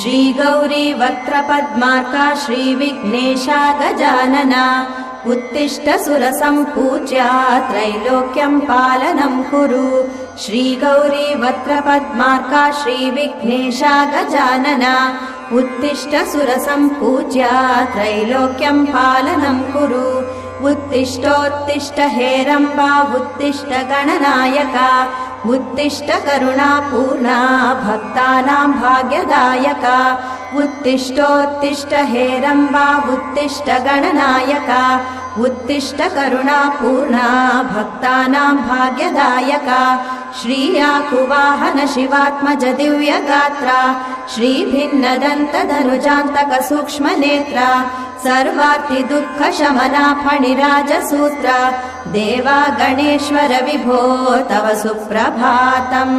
श्रीगौरी वक्त्रपद्मार्का श्रीविघ्नेशा गजानना उत्तिष्ठ सुरसम्पूज्या त्रैलोक्यं पालनं कुरु श्रीगौरी वक्त्रपद्मार्का श्रीविघ्नेशा गजानना उत्तिष्ठ सुरसम्पूज्या त्रैलोक्यं पालनं कुरु उत्तिष्ठोत्तिष्ठ हेरम्बा उत्तिष्ठ गणनायका उत्तिष्ठ करुणापूर्णा भक्तानां भाग्यदायका उत्तिष्ठोत्तिष्ठ हेरम्बा उत्तिष्ठ गणनायका उत्तिष्ठ करुणापूर्णा भक्तानां भाग्यदायका श्रीयाकुवाहन शिवात्मज दिव्यगात्रा श्रीभिन्नदन्तधनुजान्तक सूक्ष्मनेत्रा सर्वार्ति दुःख शमना फणिराजसूत्रा देवा गणेश्वर विभो तव सुप्रभातम्।